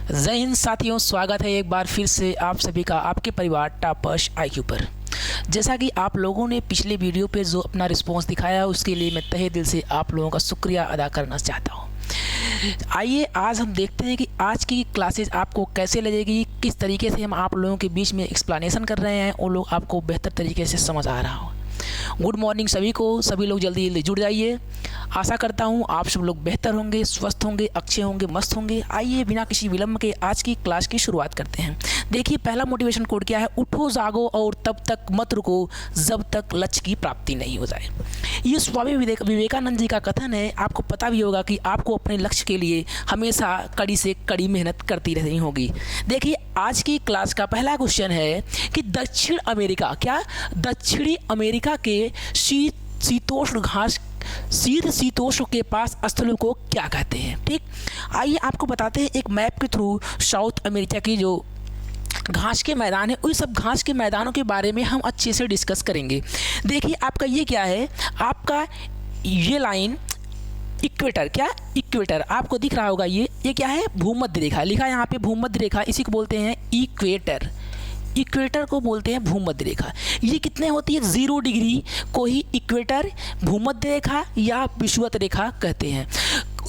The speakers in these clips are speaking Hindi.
जय हिंद साथियों, स्वागत है एक बार फिर से आप सभी का आपके परिवार टॉपर्स IQ पर। जैसा कि आप लोगों ने पिछले वीडियो पे जो अपना रिस्पॉन्स दिखाया उसके लिए मैं तहे दिल से आप लोगों का शुक्रिया अदा करना चाहता हूँ। आइए आज हम देखते हैं कि आज की क्लासेस आपको कैसे लगेगी, किस तरीके से हम आप लोगों के बीच में एक्सप्लेनेशन कर रहे हैं और लोग आपको बेहतर तरीके से समझ आ रहा हो। गुड मॉर्निंग सभी को, सभी लोग जल्दी जल्दी जुड़ जाइए। आशा करता हूँ आप सब लोग बेहतर होंगे, स्वस्थ होंगे, अच्छे होंगे, मस्त होंगे। आइए बिना किसी विलंब के आज की क्लास की शुरुआत करते हैं। देखिए पहला मोटिवेशन कोड क्या है, उठो जागो और तब तक मत रुको जब तक लक्ष्य की प्राप्ति नहीं हो जाए। ये स्वामी विवेकानंद जी का कथन है। आपको पता भी होगा कि आपको अपने लक्ष्य के लिए हमेशा कड़ी से कड़ी मेहनत करती रहनी होगी। देखिए आज की क्लास का पहला क्वेश्चन है कि दक्षिणी अमेरिका के शीत शीतोष्ण के पास स्थलों को क्या कहते हैं। ठीक, आइए आपको बताते हैं एक मैप के थ्रू साउथ अमेरिका की जो घास के मैदान है, उन सब घास के मैदानों के बारे में हम अच्छे से डिस्कस करेंगे। देखिए आपका ये क्या है, आपका ये लाइन इक्वेटर आपको दिख रहा होगा। ये क्या है, भूमध्य रेखा लिखा है यहाँ पे, भूमध्य रेखा, इसी को बोलते हैं इक्वेटर को बोलते हैं भूमध्य रेखा। ये कितने होती है, 0 डिग्री को ही इक्वेटर, भूमध्य रेखा या विषुवत रेखा कहते हैं।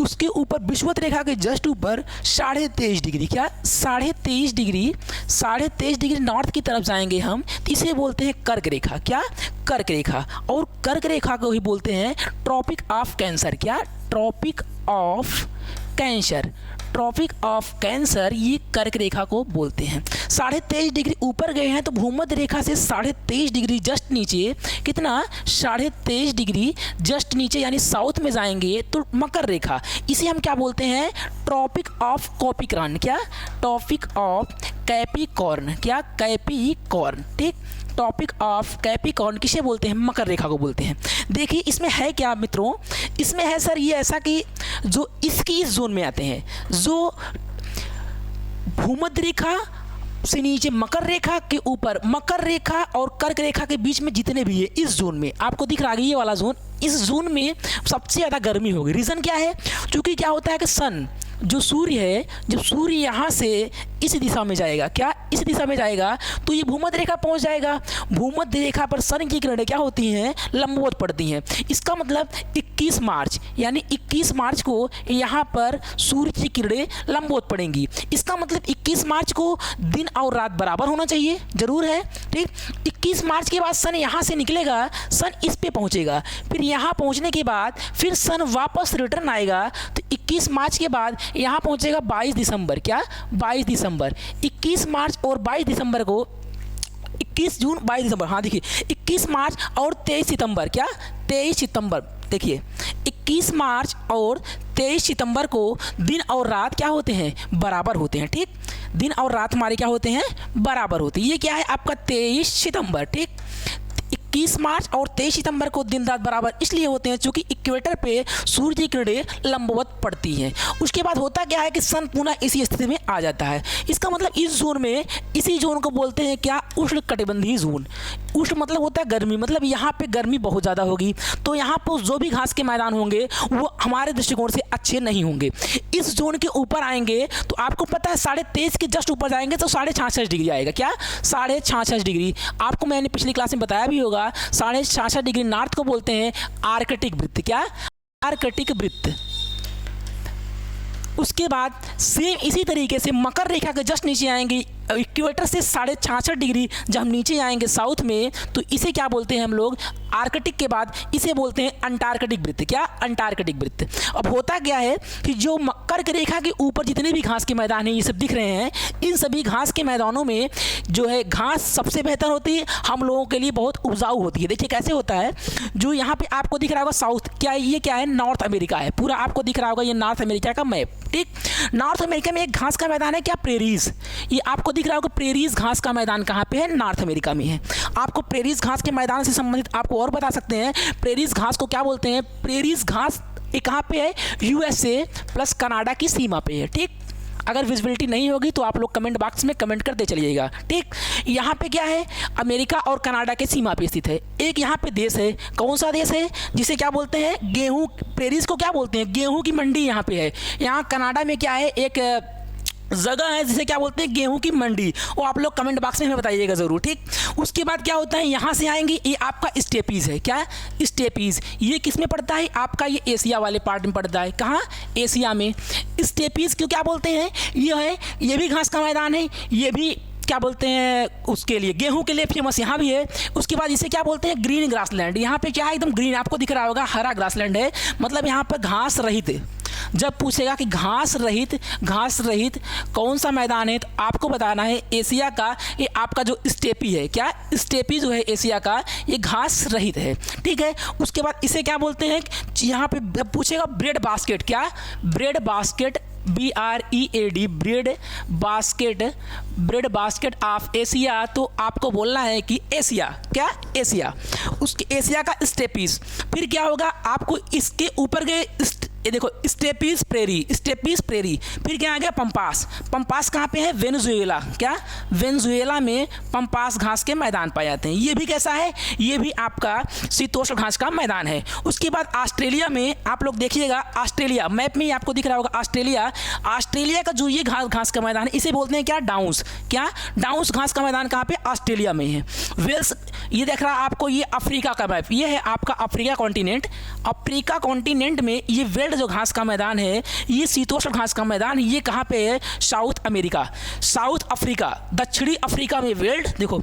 उसके ऊपर विषुवत रेखा के जस्ट ऊपर 23.5 डिग्री, क्या 23.5 डिग्री नॉर्थ की तरफ जाएंगे हम, तो इसे बोलते हैं कर्क रेखा। क्या, कर्क रेखा। और कर्क रेखा को ही बोलते हैं ट्रॉपिक ऑफ कैंसर। क्या, ट्रॉपिक ऑफ कैंसर, ये कर्क रेखा को बोलते हैं। 23.5 डिग्री ऊपर गए हैं तो भूमध्य रेखा से 23.5 डिग्री जस्ट नीचे, कितना 23.5 डिग्री जस्ट नीचे यानी साउथ में जाएंगे तो मकर रेखा, इसे हम क्या बोलते हैं, ट्रॉपिक ऑफ कैप्रिकॉर्न। क्या, टॉपिक ऑफ कैप्रिकॉर्न, क्या कैप्रिकॉर्न। ठीक, टॉपिक ऑफ कैप्रिकॉर्न किसे बोलते हैं, मकर रेखा को बोलते हैं। देखिए इसमें है क्या मित्रों, इसमें है सर ये ऐसा कि जो इसकी इस जोन में आते हैं, जो भूमध्य रेखा से नीचे मकर रेखा के ऊपर, मकर रेखा और कर्क रेखा के बीच में जितने भी है इस जोन में आपको दिख रहा है ये वाला जोन, इस जोन में सबसे ज़्यादा गर्मी होगी। रीज़न क्या है, क्योंकि क्या होता है कि सन जो सूर्य है, जब सूर्य यहाँ से इस दिशा में जाएगा, क्या इस दिशा में जाएगा तो ये भूमध्य रेखा पहुँच जाएगा। भूमध्य रेखा पर सन की किरणें क्या होती हैं, लंबवत पड़ती हैं। इसका मतलब 21 मार्च यानी 21 मार्च को यहाँ पर सूर्य की किरणें लंबवत पड़ेंगी। इसका मतलब 21 मार्च को दिन और रात बराबर होना चाहिए, जरूर है। ठीक, 21 मार्च के बाद सन यहाँ से निकलेगा, सन इस पे पहुँचेगा, फिर यहाँ पहुँचने के बाद फिर सन वापस रिटर्न आएगा, तो 21 मार्च के बाद यहाँ पहुँचेगा 22 दिसंबर। क्या, 22 दिसंबर, 21 मार्च और 22 दिसंबर को 21 जून 22 दिसंबर, हाँ देखिए 21 मार्च और 23 सितंबर, क्या 23 सितंबर, देखिए 21 मार्च और 23 सितंबर को दिन और रात क्या होते हैं, बराबर होते हैं। ठीक, दिन और रात हमारे क्या होते हैं, बराबर होते हैं। ये क्या है आपका 23 सितंबर। ठीक, 21 मार्च और 23 सितंबर को दिन रात बराबर इसलिए होते हैं क्योंकि इक्वेटर पे सूर्य की किरणें लंबवत पड़ती हैं। उसके बाद होता क्या है कि सन पुनः इसी स्थिति में आ जाता है। इसका मतलब इस जोन में, इसी जोन को बोलते हैं क्या, उष्णकटिबंधीय जोन। उष्ण मतलब होता है गर्मी, मतलब यहाँ पे गर्मी बहुत ज़्यादा होगी, तो यहाँ पर जो भी घास के मैदान होंगे वो हमारे दृष्टिकोण से अच्छे नहीं होंगे। इस जोन के ऊपर आएंगे तो आपको पता है 23.5 के जस्ट ऊपर जाएंगे तो 66.5 डिग्री आएगा। क्या, 66.5 डिग्री। आपको मैंने पिछली क्लास में बताया भी होगा, 66.5 डिग्री नॉर्थ को बोलते हैं आर्कटिक वृत्त। क्या, आर्कटिक वृत्त। उसके बाद सेम इसी तरीके से मकर रेखा के जस्ट नीचे आएंगे, इक्वेटर से 66.5 डिग्री जब हम नीचे आएंगे साउथ में, तो इसे क्या बोलते हैं हम लोग, आर्कटिक के बाद इसे बोलते हैं अंटार्कटिक वृत्त। क्या, अंटार्कटिक वृत्त। अब होता क्या है कि जो कर्क रेखा के ऊपर जितने भी घास के मैदान हैं ये सब दिख रहे हैं, इन सभी घास के मैदानों में जो है घास सबसे बेहतर होती है, हम लोगों के लिए बहुत उपजाऊ होती है। देखिए कैसे होता है, जो यहाँ पे आपको दिख रहा होगा साउथ, क्या ये क्या है, नॉर्थ अमेरिका है, पूरा आपको दिख रहा होगा ये नॉर्थ अमेरिका का मैप। ठीक, नॉर्थ अमेरिका में एक घास का मैदान है, क्या, प्रेरीज। ये आपको दिख रहा होगा प्रेरीज घास का मैदान कहाँ पे है, नॉर्थ अमेरिका में है। आपको प्रेरीज घास के मैदान से संबंधित आपको और बता सकते हैं, प्रेरीज घास को क्या बोलते हैं, प्रेरीज घास ये कहाँ पे है, USA प्लस कनाडा की सीमा पे है। ठीक, अगर विजिबिलिटी नहीं होगी तो आप लोग कमेंट बॉक्स में कमेंट करते चलिएगा। ठीक, यहाँ पे क्या है, अमेरिका और कनाडा के सीमा पे स्थित है। एक यहाँ पे देश है, कौन सा देश है, जिसे क्या बोलते हैं, गेहूँ, पेरिस को क्या बोलते हैं, गेहूँ की मंडी यहाँ पे है। यहाँ कनाडा में क्या है, एक जगह है जिसे क्या बोलते हैं गेहूं की मंडी, वो आप लोग कमेंट बॉक्स में हमें बताइएगा ज़रूर, ठीक। उसके बाद क्या होता है, यहाँ से आएंगे, ये आपका स्टेपीज़ है, क्या स्टेपीज़, ये किस में पड़ता है आपका, ये एशिया वाले पार्ट में पड़ता है, कहाँ, एशिया में। स्टेपीज़ क्यों क्या बोलते हैं, ये भी घास का मैदान है, ये भी क्या बोलते हैं उसके लिए, गेहूं के लिए फेमस यहाँ भी है। उसके बाद इसे क्या बोलते हैं, ग्रीन ग्रासलैंड, यहाँ पे क्या है, एकदम ग्रीन आपको दिख रहा होगा, हरा ग्रासलैंड है, मतलब यहाँ पर घास रहित। जब पूछेगा कि घास रहित कौन सा मैदान है, तो आपको बताना है एशिया का ये आपका जो स्टेपी है, क्या स्टेपी जो है एशिया का, ये घास रहित है, ठीक है। उसके बाद इसे क्या बोलते हैं, यहाँ पे पूछेगा ब्रेड बास्केट, क्या bread basket, BREAD, bread basket of Asia, तो आपको बोलना है कि एशिया, क्या एशिया, उसके एशिया का स्टेपीज। फिर क्या होगा, आपको इसके ऊपर गए, ये देखो स्टेपीज प्रेरी, फिर क्या आ गया, पंपास कहाँ पे है, वेनेजुएला, क्या वेनेजुएला में पंपास घास के मैदान पाए जाते हैं। ये भी कैसा है, ये भी आपका शीतोष्ण घास का मैदान है। उसके बाद ऑस्ट्रेलिया में आप लोग देखिएगा, ऑस्ट्रेलिया मैप में ही आपको दिख रहा होगा, ऑस्ट्रेलिया का जो ये घास का मैदान है, इसे बोलते हैं क्या, डाउन्स घास का मैदान कहाँ पे, ऑस्ट्रेलिया में है। वेल्स, ये देख रहा है आपको, ये अफ्रीका का मैप, ये है आपका अफ्रीका कॉन्टिनेंट में ये वेल्ड जो घास का मैदान है, ये शीतोष्ण घास का मैदान, ये कहाँ पे है, साउथ अफ्रीका, दक्षिणी अफ्रीका में वेल्ड। देखो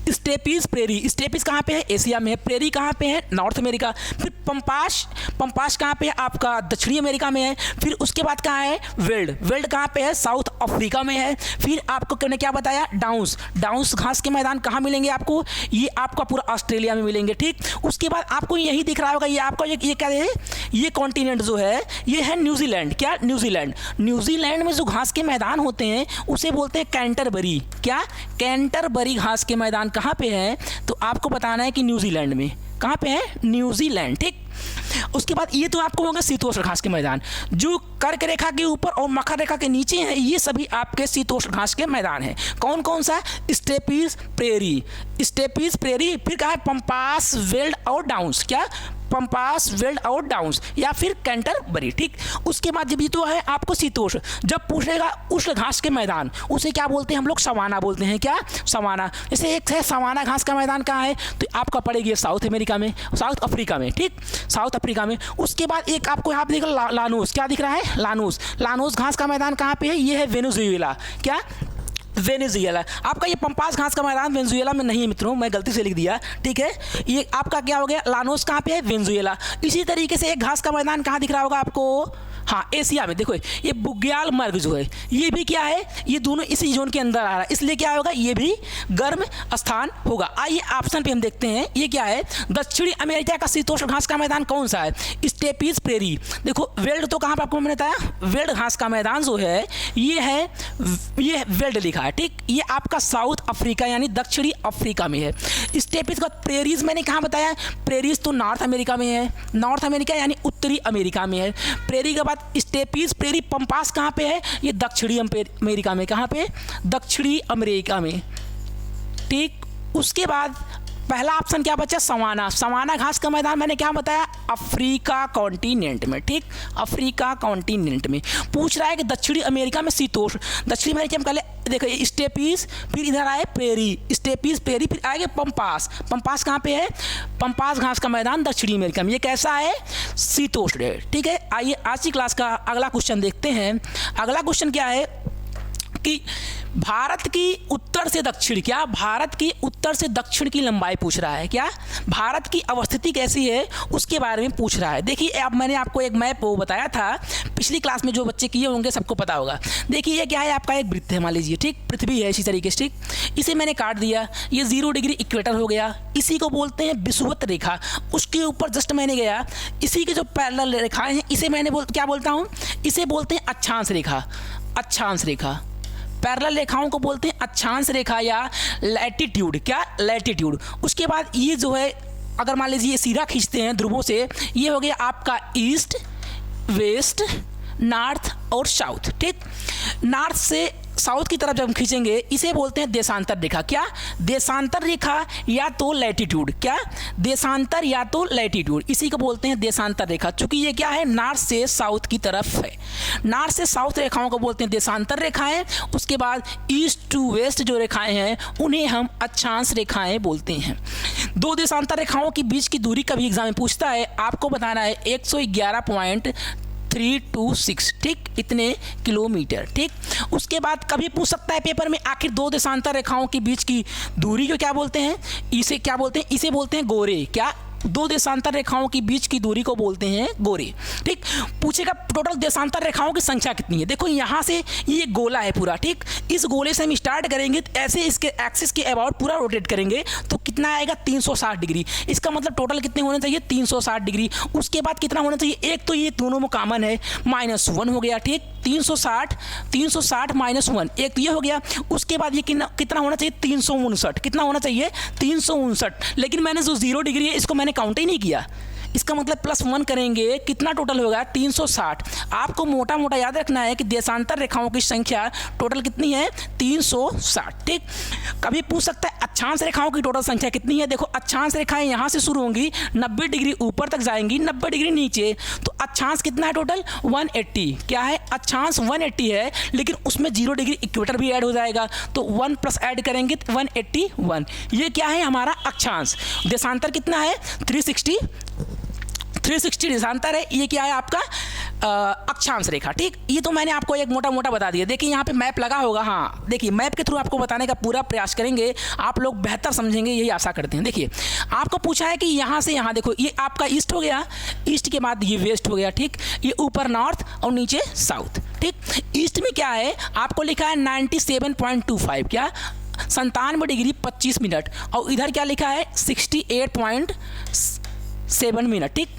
स्टेपीज कहाँ पे है, एशिया में है, प्रेरी कहाँ पे है, नॉर्थ अमेरिका। फिर पंपास कहाँ पे है, आपका दक्षिणी अमेरिका में है। फिर उसके बाद कहाँ है, वेल्ड कहाँ पे है, साउथ अफ्रीका में है। फिर आपको मैंने क्या बताया, डाउन्स घास के मैदान कहाँ मिलेंगे आपको, ये आपका पूरा ऑस्ट्रेलिया में मिलेंगे, ठीक। उसके बाद आपको यही दिख रहा होगा, ये आपका ये क्या है, ये कॉन्टिनेंट जो है, ये है न्यूजीलैंड, क्या न्यूजीलैंड में जो घास के मैदान होते हैं उसे बोलते हैं कैंटरबरी, क्या कैंटरबरी घास के मैदान कहाँ पे है, तो आपको बताना है कि न्यूजीलैंड में, कहाँ पे है, न्यूजीलैंड, ठीक। उसके बाद ये तो आपको होगा शीतोष्ण घास के मैदान, जो कर्क रेखा के ऊपर और मकर रेखा के नीचे हैं, ये सभी आपके शीतोष्ण घास के मैदान हैं। कौन कौन सा, स्टेपीज प्रेरी, फिर कहा है पंपास, वेल्ड और डाउन्स, क्या पंपास, वेल्ड और डाउन्स, या फिर कैंटरबरी, ठीक। उसके बाद जब ये तो है आपको शीतोष्ण, जब पूछेगा उष्ण घास के मैदान, उसे क्या बोलते हैं हम लोग, सवाना बोलते हैं, क्या सवाना। जैसे एक है सवाना घास का मैदान कहाँ है, तो आपका पड़ेगी साउथ अफ्रीका में, ठीक, साउथ अफ्रीका में। उसके बाद एक आपको यहाँ पे देखो लानूस, क्या दिख रहा है, लानूस घास का मैदान कहाँ पे है, ये है वेनेजुएला, क्या वेनेजुएला। आपका ये पंपास घास का मैदान वेनेजुएला में नहीं है मित्रों, मैं गलती से लिख दिया, ठीक है। ये आपका क्या हो गया, लानोस कहाँ पे है, वेनेजुएला। इसी तरीके से एक घास का मैदान कहाँ दिख रहा होगा आपको, हाँ एशिया में, देखो ये बुग्याल मर्ग जो है, ये भी क्या है, ये दोनों इसी जोन के अंदर आ रहा है, इसलिए क्या होगा, ये भी गर्म स्थान होगा। आइए ऑप्शन पे हम देखते हैं, ये क्या है, दक्षिणी अमेरिका का शीतोष्ण घास का मैदान कौन सा है, स्टेपीज प्रेरी। देखो वेल्ड तो कहाँ पर आपको मैंने बताया, वेल्ड घास का मैदान जो है, ये वेल्ड लिखा है, ठीक। ये आपका साउथ अफ्रीका यानी दक्षिणी अफ्रीका में है। स्टेपीज का प्रेरीज मैंने कहाँ बताया, प्रेरीज तो नॉर्थ अमेरिका में है, नॉर्थ अमेरिका यानी उत्तरी अमेरिका में है। प्रेरी के बाद स्टेपीज प्रेरी पंपास कहाँ पे है, ये दक्षिणी अमेरिका में, कहाँ पे, दक्षिणी अमेरिका में, ठीक। उसके बाद पहला ऑप्शन क्या बचा, सवाना घास का मैदान मैंने क्या बताया, अफ्रीका कॉन्टिनेंट में, ठीक, अफ्रीका कॉन्टिनेंट में। पूछ रहा है कि दक्षिणी अमेरिका में शीतोष्ण, दक्षिणी अमेरिका में पहले देखो ये स्टेपीज, फिर इधर आए प्रेरी, स्टेपीज प्रेरी, फिर आएंगे पंपास कहाँ पे है, पंपास घास का मैदान दक्षिणी अमेरिका में, ये कैसा है, शीतोष्ण है, ठीक है। आइए आज की क्लास का अगला क्वेश्चन देखते हैं। अगला क्वेश्चन क्या है कि भारत की उत्तर से दक्षिण, क्या भारत की उत्तर से दक्षिण की लंबाई पूछ रहा है, क्या भारत की अवस्थिति कैसी है उसके बारे में पूछ रहा है। देखिए अब मैंने आपको एक मैप वो बताया था पिछली क्लास में, जो बच्चे किए होंगे सबको पता होगा। देखिए ये क्या है, आपका एक वृत्त है, मान लीजिए, ठीक, पृथ्वी है इसी तरीके से, ठीक। इसे मैंने काट दिया, ये 0 डिग्री इक्वेटर हो गया, इसी को बोलते हैं विषुवत रेखा। उसके ऊपर जस्ट मैंने गया, इसी के जो पैरेलल रेखाएं हैं, इसे मैंने क्या बोलता हूँ, इसे बोलते हैं अक्षांश रेखा। पैरेलल रेखाओं को बोलते हैं अक्षांश रेखा या लैटिट्यूड, क्या लैटिट्यूड। उसके बाद ये जो है, अगर मान लीजिए सीधा खींचते हैं ध्रुवों से, ये हो गया आपका ईस्ट, वेस्ट, नॉर्थ और साउथ, ठीक। नॉर्थ से साउथ की तरफ जब हम खींचेंगे इसे बोलते हैं देशांतर रेखा। क्या? देशांतर रेखा या तो लैटिट्यूड। क्या? देशांतर या तो लैटिट्यूड, इसी को बोलते हैं देशांतर रेखा। चूंकि ये क्या है, नॉर्थ से साउथ की तरफ है। नॉर्थ से साउथ रेखाओं को बोलते हैं देशांतर रेखाएं। उसके बाद ईस्ट टू वेस्ट जो रेखाएं हैं उन्हें हम अक्षांश रेखाएं बोलते हैं। दो देशांतर रेखाओं के बीच की दूरी कभी एग्जाम में पूछता है, आपको बताना है 111.326, ठीक, इतने किलोमीटर। ठीक, उसके बाद कभी पूछ सकता है पेपर में, आखिर दो देशांतर रेखाओं के बीच की दूरी को क्या बोलते हैं? इसे क्या बोलते हैं? इसे बोलते हैं गोरे। क्या? दो देशांतर रेखाओं के बीच की दूरी को बोलते हैं गोरे। ठीक, पूछेगा टोटल देशांतर रेखाओं की संख्या कितनी है। देखो यहाँ से ये गोला है पूरा, ठीक, इस गोले से हम स्टार्ट करेंगे तो ऐसे इसके एक्सिस के अबाउट पूरा रोटेट करेंगे तो कितना आएगा, 360 डिग्री। इसका मतलब टोटल कितने होने चाहिए, 360 डिग्री। उसके बाद कितना होना चाहिए, एक तो ये दोनों में कॉमन है, -1 हो गया। ठीक, 360 -1, एक तो ये हो गया। उसके बाद ये कितना होना चाहिए, 359। कितना होना चाहिए, 359। लेकिन मैंने जो 0 डिग्री है इसको मैंने काउंट ही नहीं किया, इसका मतलब +1 करेंगे, कितना टोटल होगा, 360। आपको मोटा मोटा याद रखना है कि देशांतर रेखाओं की संख्या टोटल कितनी है, 360। ठीक, कभी पूछ सकता है अक्षांश रेखाओं की टोटल संख्या कितनी है। देखो अक्षांश रेखाएं यहाँ से शुरू होंगी, 90 डिग्री ऊपर तक जाएंगी, 90 डिग्री नीचे, तो अक्षांश कितना है टोटल, 180। क्या है, अक्षांश 180 है, लेकिन उसमें 0 डिग्री इक्वेटर भी ऐड हो जाएगा, तो 1 प्लस ऐड करेंगे तो 181। ये क्या है, हमारा अक्षांश। देशांतर कितना है, 360 देशांतर है। ये क्या है आपका अक्षांश रेखा। ठीक, ये तो मैंने आपको एक मोटा मोटा बता दिया। देखिए यहाँ पे मैप लगा होगा, हाँ देखिए मैप के थ्रू आपको बताने का पूरा प्रयास करेंगे, आप लोग बेहतर समझेंगे, यही आशा करते हैं। देखिए आपको पूछा है कि यहाँ से यहाँ, देखो ये आपका ईस्ट हो गया, ईस्ट के बाद ये वेस्ट हो गया। ठीक, ये ऊपर नॉर्थ और नीचे साउथ। ठीक, ईस्ट में क्या है, आपको लिखा है 97.25, क्या 97 डिग्री 25 मिनट, और इधर क्या लिखा है 68.7 मिनट। ठीक,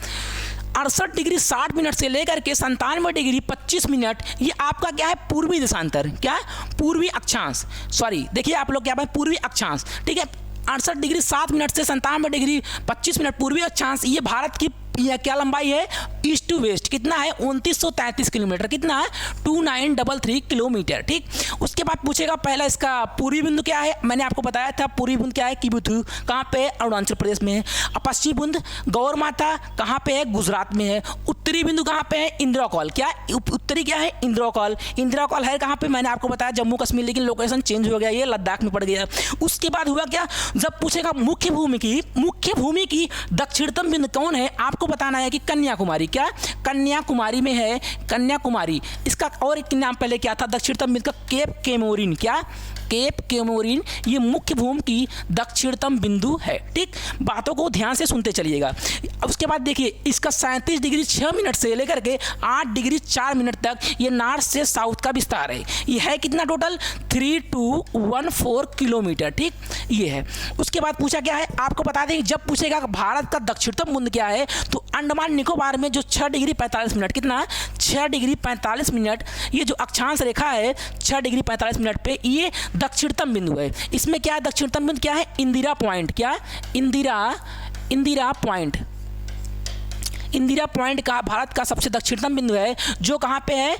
68 डिग्री 60 मिनट से लेकर के 97 डिग्री 25 मिनट, ये आपका क्या है, पूर्वी देशांतर। क्या, पूर्वी अक्षांश, सॉरी देखिए आप लोग क्या है, पूर्वी अक्षांश। ठीक है, 68 डिग्री 7 मिनट से 97 डिग्री 25 मिनट पूर्वी अक्षांश, ये भारत की यह क्या लंबाई है, ईस्ट टू वेस्ट, कितना है 2933 किलोमीटर, कितना है 2933 किलोमीटर। ठीक, उसके बाद पूछेगा पहला इसका पूर्वी बिंदु क्या है, मैंने आपको बताया था पूर्वी बिंदु क्या है, किबुथु, कहाँ पे है, अरुणाचल प्रदेश में है। पश्चिमी बिंदु गौर माता कहाँ पे है, गुजरात में है। उत्तरी बिंदु कहाँ पे है, इंद्रकौल, क्या उत्तरी क्या है, इंद्रकौल। इंद्रकौल है कहाँ पे, मैंने आपको बताया जम्मू कश्मीर, लेकिन लोकेशन चेंज हो गया, ये लद्दाख में पड़ गया। उसके बाद हुआ क्या, जब पूछेगा मुख्य भूमि की दक्षिणतम बिंदु कौन है, आपको बताना है कि कन्याकुमारी। क्या, कन्याकुमारी में है, कन्याकुमारी। इसका और एक नाम पहले क्या था, दक्षिणतम बिंदु का केप केमोरिन। क्या, केप केमोरिन, ये मुख्य भूमि की दक्षिणतम बिंदु है। ठीक, बातों को ध्यान से सुनते चलिएगा। उसके बाद देखिए इसका 37 डिग्री 6 मिनट से लेकर के 8 डिग्री 4 मिनट तक ये नॉर्थ से साउथ का विस्तार है। ये है कितना टोटल, 3214 किलोमीटर। ठीक, ये है। उसके बाद पूछा क्या है, आपको बता दें जब पूछेगा भारत का दक्षिणतम बिंदु क्या है, तो अंडमान निकोबार में जो 6 डिग्री 45 मिनट, कितना 6 डिग्री 45 मिनट, ये जो अक्षांश रेखा है 6 डिग्री 45 मिनट पे, ये दक्षिणतम बिंदु है। इसमें क्या है, दक्षिणतम बिंदु क्या है, इंदिरा पॉइंट। क्या, इंदिरा पॉइंट, इंदिरा पॉइंट का भारत का सबसे दक्षिणतम बिंदु है, जो कहाँ पे है,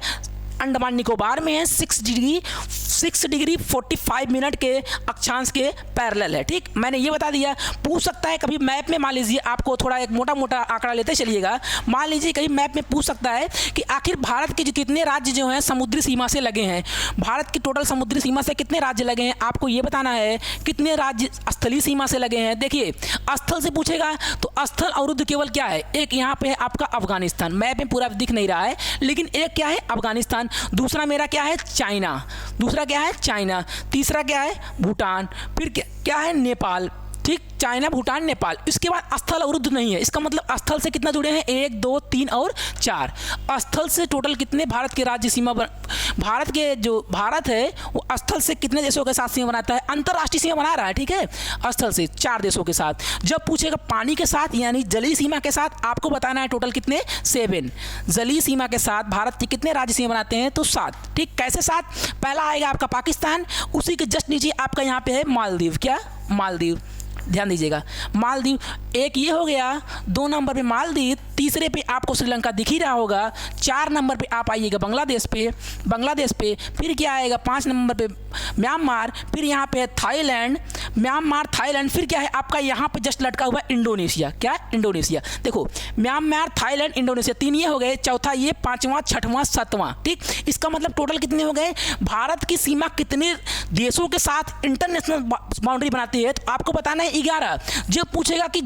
अंडमान निकोबार में है। 6 डिग्री 45 मिनट के अक्षांश के पैरेलल है। ठीक, मैंने ये बता दिया। पूछ सकता है कभी मैप में, मान लीजिए आपको थोड़ा एक मोटा मोटा आंकड़ा लेते चलिएगा, मान लीजिए कहीं मैप में पूछ सकता है कि आखिर भारत के जो कितने राज्य जो हैं समुद्री सीमा से लगे हैं, भारत की टोटल समुद्री सीमा से कितने राज्य लगे हैं, आपको ये बताना है। कितने राज्य स्थलीय सीमा से लगे हैं, देखिए स्थल से पूछेगा तो स्थल अवरुद्ध केवल क्या है, एक यहाँ पे है आपका अफगानिस्तान, मैप में पूरा दिख नहीं रहा है, लेकिन एक क्या है अफगानिस्तान, दूसरा मेरा क्या है चाइना, दूसरा क्या है चाइना, तीसरा क्या है भूटान, फिर क्या है नेपाल। ठीक, चाइना, भूटान, नेपाल। इसके बाद स्थल अवरुद्ध नहीं है, इसका मतलब स्थल से कितना जुड़े हैं, 1 2 3 और 4 स्थल से टोटल कितने भारत के राज्य सीमा भारत के जो भारत है वो स्थल से कितने देशों के साथ सीमा बनाता है, अंतर्राष्ट्रीय सीमा बना रहा है। ठीक है, स्थल से 4 देशों के साथ। जब पूछेगा पानी के साथ यानी जलीय सीमा के साथ, आपको बताना है टोटल कितने, 7 जलीय सीमा के साथ भारत के कितने राज्य सीमा बनाते हैं, तो 7। ठीक, कैसे 7, पहला आएगा आपका पाकिस्तान, उसी के जस्ट नीचे आपका यहाँ पे है मालदीव। क्या, मालदीव, ध्यान दीजिएगा, मालदीव एक ये हो गया, 2 नंबर पे मालदीव, तीसरे पे आपको श्रीलंका दिख ही रहा होगा, 4 नंबर पे आप आइएगा बांग्लादेश पे, फिर क्या आएगा 5 नंबर पे म्यांमार, फिर यहाँ पे है थाईलैंड, म्यांमार थाईलैंड, फिर क्या है आपका यहाँ पे जस्ट लटका हुआ इंडोनेशिया। क्या? इंडोनेशिया। देखो म्यांमार थाईलैंड इंडोनेशिया 3 ये हो गए, चौथा ये, 5वां 6वां 7वां। ठीक, इसका मतलब टोटल कितने हो गए? भारत की सीमा कितने देशों के साथ इंटरनेशनल बाउंड्री बनाती है? तो आपको बताना है 11। जब पूछेगा कि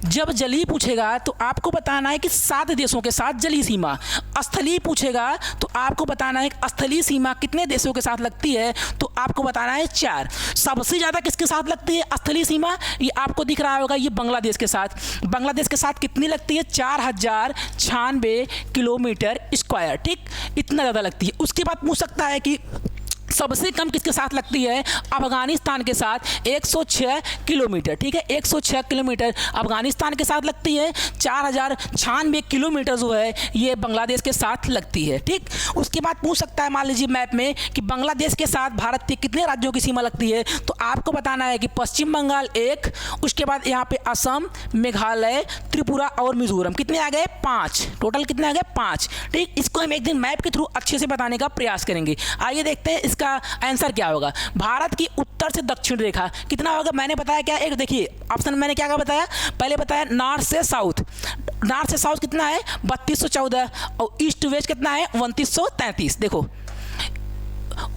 जब जलीय पूछेगा तो आपको बताना है कि 7 देशों के साथ जलीय सीमा। स्थलीय पूछेगा तो आपको बताना है स्थलीय सीमा कितने देशों के साथ लगती है, तो आपको बताना है 4। सबसे ज़्यादा किसके साथ लगती है स्थलीय सीमा? ये आपको दिख रहा होगा, ये बांग्लादेश के साथ। बांग्लादेश के साथ कितनी लगती है? 4096 किलोमीटर स्क्वायर। ठीक, इतना ज़्यादा लगती है। उसके बाद पूछ सकता है कि सबसे कम किसके साथ लगती है? अफगानिस्तान के साथ 106 किलोमीटर। ठीक है, 106 किलोमीटर अफगानिस्तान के साथ लगती है, 4096 किलोमीटर जो है ये बांग्लादेश के साथ लगती है। ठीक, उसके बाद पूछ सकता है मान लीजिए मैप में कि बांग्लादेश के साथ भारत के कितने राज्यों की सीमा लगती है, तो आपको बताना है कि पश्चिम बंगाल 1, उसके बाद यहाँ पे असम, मेघालय, त्रिपुरा और मिजोरम। कितने आ गए? 5। टोटल कितने आ गए? 5। ठीक, इसको हम एक दिन मैप के थ्रू अच्छे से बताने का प्रयास करेंगे। आइए देखते हैं इसका आंसर क्या होगा। भारत की उत्तर से दक्षिण रेखा कितना होगा? मैंने बताया क्या, एक देखिए ऑप्शन मैंने क्या बताया, पहले बताया नॉर्थ से साउथ। नॉर्थ से साउथ कितना है? 3214, और ईस्ट वेस्ट कितना है? 2933। देखो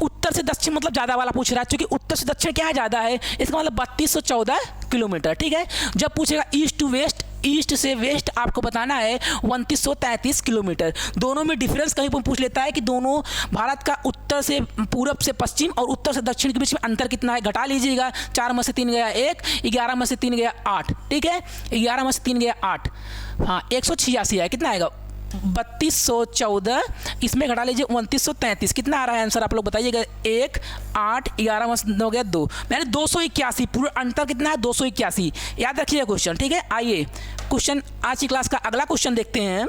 उत्तर से दक्षिण मतलब ज़्यादा वाला पूछ रहा है, क्योंकि उत्तर से दक्षिण क्या है? ज़्यादा है, इसका मतलब 3214 किलोमीटर। ठीक है, जब पूछेगा ईस्ट टू वेस्ट, ईस्ट से वेस्ट आपको बताना है 2933 किलोमीटर। दोनों में डिफरेंस कहीं पर पूछ लेता है कि दोनों भारत का उत्तर से पूरब से पश्चिम और उत्तर से दक्षिण के बीच में अंतर कितना है, घटा लीजिएगा। 4 में से 3 गया 1, 11 में से 3 गया 8। ठीक है, 11 में से 3 गया 8, हाँ 186 है। कितना आएगा? 3214, इसमें घटा लीजिए 2933। कितना आ रहा है आंसर? आप लोग बताइएगा। 1, 8, 11 में 9 गया 2, यानी 281। पूरा अंतर कितना है? 281। याद रखिएगा क्वेश्चन। ठीक है, आइए क्वेश्चन आज की क्लास का अगला क्वेश्चन देखते हैं।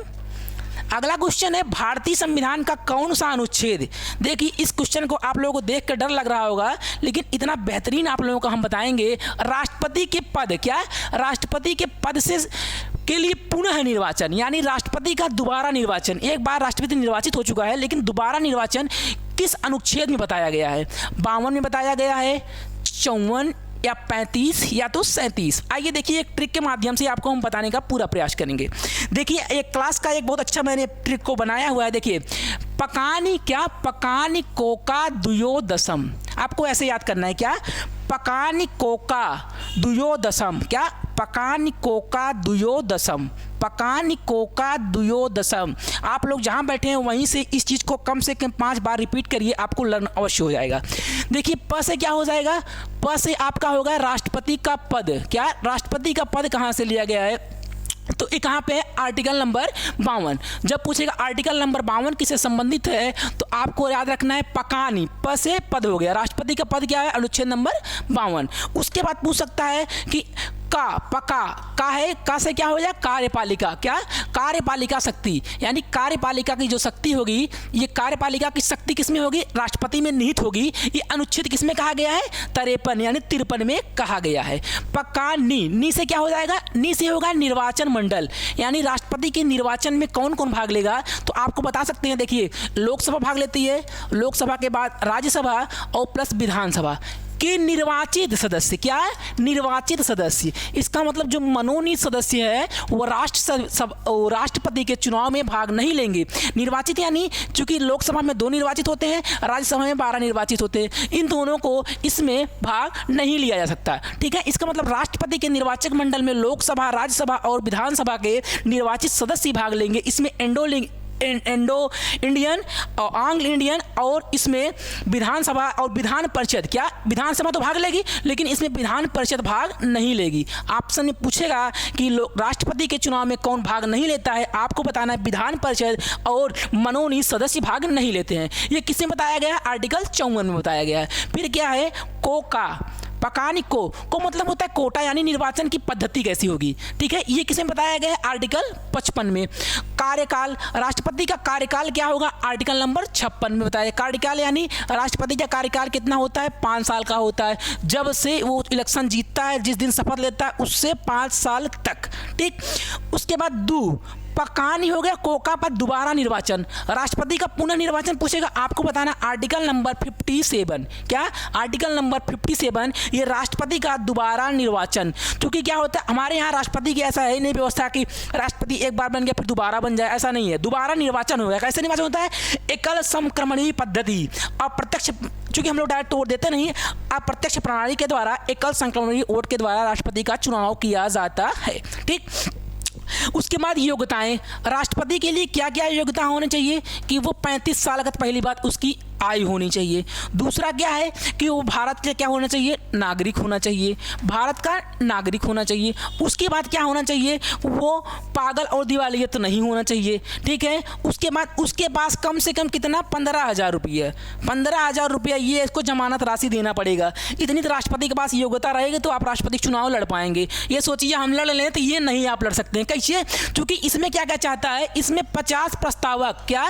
अगला क्वेश्चन है भारतीय संविधान का कौन सा अनुच्छेद? देखिए इस क्वेश्चन को आप लोगों को देख कर डर लग रहा होगा, लेकिन इतना बेहतरीन आप लोगों को हम बताएंगे। राष्ट्रपति के पद, क्या राष्ट्रपति के पद से के लिए पुनः निर्वाचन, यानी राष्ट्रपति का दोबारा निर्वाचन। एक बार राष्ट्रपति निर्वाचित हो चुका है, लेकिन दोबारा निर्वाचन किस अनुच्छेद में बताया गया है? 52 में बताया गया है, 54 या 35 या तो 37। आइए देखिए एक ट्रिक के माध्यम से आपको हम बताने का पूरा प्रयास करेंगे। देखिए एक क्लास का एक बहुत अच्छा मैंने ट्रिक को बनाया हुआ है। देखिए पकानी, क्या पकानी कोका द्वयोदशम, आपको ऐसे याद करना है। क्या? पकानी कोका द्वयोदशम। क्या? पकानी कोका द्वयोदशम, पकानी कोका द्वयोदशम। आप लोग जहाँ बैठे हैं वहीं से इस चीज़ को कम से कम 5 बार रिपीट करिए, आपको लर्न अवश्य हो जाएगा। देखिए प से क्या हो जाएगा? प से आपका होगा राष्ट्रपति का पद। क्या? राष्ट्रपति का पद कहाँ से लिया गया है? तो ये कहाँ पे है? Article number 52। जब पूछेगा आर्टिकल नंबर 52 किससे संबंधित है, तो आपको याद रखना है पकानी, प से पद हो गया। राष्ट्रपति का पद क्या है? अनुच्छेद नंबर 52। उसके बाद पूछ सकता है कि का, पका का है, का से क्या हो जाए? कार्यपालिका। क्या? कार्यपालिका शक्ति, यानी कार्यपालिका की जो शक्ति होगी, ये कार्यपालिका की शक्ति किसमें होगी? राष्ट्रपति में निहित होगी। ये अनुच्छेद किसमें कहा गया है? 53 यानी 53 में कहा गया है। पक्का नी से क्या हो जाएगा? नी से होगा निर्वाचन मंडल, यानी राष्ट्रपति के निर्वाचन में कौन कौन भाग लेगा, तो आपको बता सकते हैं। देखिए लोकसभा भाग लेती है, लोकसभा के बाद राज्यसभा और प्लस विधानसभा के निर्वाचित सदस्य। क्या है? निर्वाचित सदस्य। इसका मतलब जो मनोनीत सदस्य है वो राष्ट्रपति के चुनाव में भाग नहीं लेंगे। निर्वाचित यानी चूंकि लोकसभा में 2 निर्वाचित होते हैं, राज्यसभा में 12 निर्वाचित होते हैं, इन दोनों को इसमें भाग नहीं लिया जा सकता। ठीक है, इसका मतलब राष्ट्रपति के निर्वाचक मंडल में लोकसभा, राज्यसभा और विधानसभा के निर्वाचित सदस्य भाग लेंगे। इसमें इंडो इंडियन और आंग्ल इंडियन, और इसमें विधानसभा और विधान परिषद। क्या? विधानसभा तो भाग लेगी, लेकिन इसमें विधान परिषद भाग नहीं लेगी। ऑप्शन में पूछेगा कि राष्ट्रपति के चुनाव में कौन भाग नहीं लेता है, आपको बताना है विधान परिषद और मनोनीत सदस्य भाग नहीं लेते हैं। ये किसमें बताया गया है? आर्टिकल 54 में बताया गया है। फिर क्या है? कोका, पकानी को मतलब होता है कोटा, यानी निर्वाचन की पद्धति कैसी होगी, ठीक है। ये किसमें बताया गया है? आर्टिकल 55 में। कार्यकाल, राष्ट्रपति का कार्यकाल क्या होगा? आर्टिकल नंबर 56 में बताया। कार्यकाल यानी राष्ट्रपति का कार्यकाल कितना होता है? 5 साल का होता है। जब से वो इलेक्शन जीतता है, जिस दिन शपथ लेता है, उससे 5 साल तक, ठीक। उसके बाद पकानी हो गया कोका पर दोबारा निर्वाचन, राष्ट्रपति का पुनः निर्वाचन पूछेगा, आपको बताना आर्टिकल नंबर 57। क्या? आर्टिकल नंबर 57, ये राष्ट्रपति का दोबारा निर्वाचन। क्योंकि क्या होता है हमारे यहाँ राष्ट्रपति की ऐसा है नहीं व्यवस्था कि राष्ट्रपति एक बार बन गया फिर दोबारा बन जाए, ऐसा नहीं है। दोबारा निर्वाचन होगा। कैसे निर्वाचन होता है? एकल समक्रमणीय पद्धति, अप्रत्यक्ष, चूंकि हम लोग डायरेक्ट वोट देते नहीं, अप्रत्यक्ष प्रणाली के द्वारा एकल संक्रमणीय वोट के द्वारा राष्ट्रपति का चुनाव किया जाता है, ठीक। उसके बाद योग्यताएं, राष्ट्रपति के लिए क्या क्या योग्यता होनी चाहिए? कि वो 35 साल का, पहली बात उसकी आयु होनी चाहिए। दूसरा क्या है कि वो भारत के क्या होना चाहिए? नागरिक होना चाहिए, भारत का नागरिक होना चाहिए। उसके बाद क्या होना चाहिए? वो पागल और दिवालिया तो नहीं होना चाहिए, ठीक है। उसके बाद उसके पास कम से कम कितना? 15,000 रुपये, 15,000 रुपया ये इसको जमानत राशि देना पड़ेगा। इतनी तो राष्ट्रपति के पास योग्यता रहेगी तो आप राष्ट्रपति चुनाव लड़ पाएंगे। ये सोचिए हम लड़ लें तो ये नहीं आप लड़ सकते हैं। कैसे? क्योंकि इसमें क्या क्या चाहता है? इसमें 50 प्रस्तावक, क्या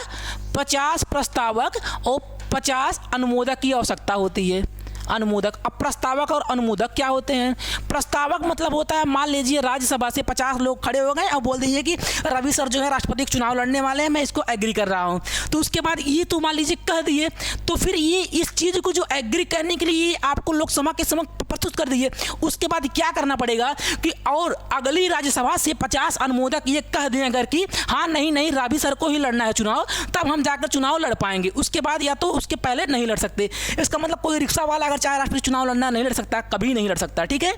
50 प्रस्तावक और 50 अनुमोदक की आवश्यकता होती है। अनुमोदक, अब प्रस्तावक और अनुमोदक क्या होते हैं? प्रस्तावक मतलब होता है, मान लीजिए राज्यसभा से 50 लोग खड़े हो गए और बोल दीजिए कि रवि सर जो है राष्ट्रपति चुनाव लड़ने वाले हैं, मैं इसको एग्री कर रहा हूं। तो उसके बाद ये तो मान लीजिए कह दिए, तो फिर ये इस चीज़ को जो एग्री करने के लिए आपको लोकसभा के समक्ष प्रस्तुत कर दिए। उसके बाद क्या करना पड़ेगा कि और अगली राज्यसभा से 50 अनुमोदक ये कह दें अगर कि हाँ नहीं रवि सर को ही लड़ना है चुनाव, तब हम जाकर चुनाव लड़ पाएंगे। उसके बाद या तो उसके पहले नहीं लड़ सकते। इसका मतलब कोई रिक्शा वाला अगर चाहे राष्ट्रपति चुनाव लड़ना नहीं लड़ सकता, कभी नहीं लड़ सकता, ठीक है।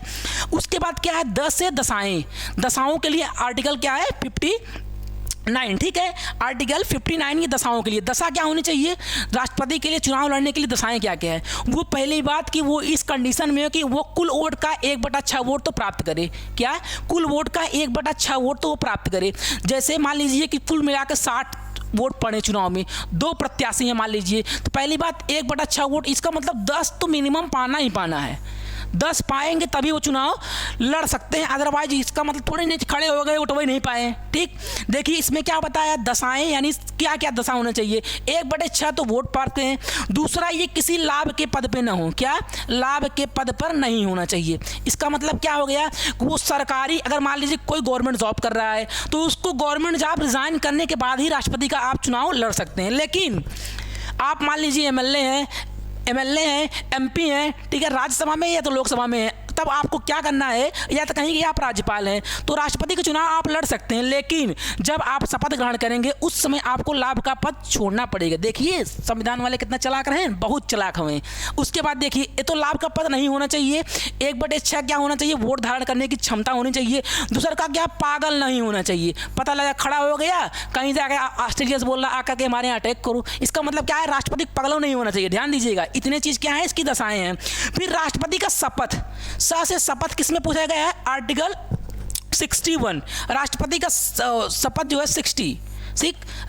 उसके बाद क्या है? 10 से दशाएं, दशाओं के लिए आर्टिकल क्या है? 59, ठीक है। आर्टिकल 59 ये दशाओं के लिए। दशा क्या होनी चाहिए? राष्ट्रपति के लिए चुनाव लड़ने के लिए दशाएं क्या क्या है? वो पहली बात कि वो इस कंडीशन में हो कि वो कुल वोट का 1/6 वोट तो प्राप्त करे। क्या? कुल वोट का 1/6 वोट तो वो प्राप्त करे। जैसे मान लीजिए कि कुल मिलाकर 60 वोट पड़े चुनाव में, 2 प्रत्याशी हैं मान लीजिए, तो पहली बात 1/6 वोट, इसका मतलब 10 तो मिनिमम पाना ही पाना है। 10 पाएंगे तभी वो चुनाव लड़ सकते हैं, अदरवाइज इसका मतलब थोड़े नहीं खड़े हो गए उठवा ही नहीं पाए, ठीक। देखिए इसमें क्या बताया? दशाएं यानी क्या क्या दशा होना चाहिए? 1/6 तो वोट पाते हैं। दूसरा, ये किसी लाभ के पद पे ना हो। क्या? लाभ के पद पर नहीं होना चाहिए। इसका मतलब क्या हो गया? वो सरकारी, अगर मान लीजिए कोई गवर्नमेंट जॉब कर रहा है तो उसको गवर्नमेंट जॉब रिजाइन करने के बाद ही राष्ट्रपति का आप चुनाव लड़ सकते हैं। लेकिन आप मान लीजिए एमएलए हैं, एमपी हैं, ठीक है, राज्यसभा में या तो लोकसभा में है, तब आपको क्या करना है? या तो कहीं कि आप राज्यपाल हैं तो राष्ट्रपति का चुनाव आप लड़ सकते हैं, लेकिन जब आप शपथ ग्रहण करेंगे उस समय आपको लाभ का पद छोड़ना पड़ेगा। देखिए संविधान वाले कितना चलाक रहे हैं, बहुत चलाक हुए। उसके बाद देखिए ये तो लाभ का पद नहीं होना चाहिए। 1/6 क्या होना चाहिए? वोट धारण करने की क्षमता होनी चाहिए। दूसरा का क्या? पागल नहीं होना चाहिए। पता लगा खड़ा हो गया कहीं जाकर ऑस्ट्रेलिया से बोल रहा आकर के हमारे यहाँ अटैक करो, इसका मतलब क्या है? राष्ट्रपति पागलों नहीं होना चाहिए। ध्यान दीजिएगा, इतने चीज़ क्या है, इसकी दशाएं हैं। फिर राष्ट्रपति का शपथ, से शपथ किसमें पूछा गया है? आर्टिकल 61। राष्ट्रपति का शपथ जो है 60,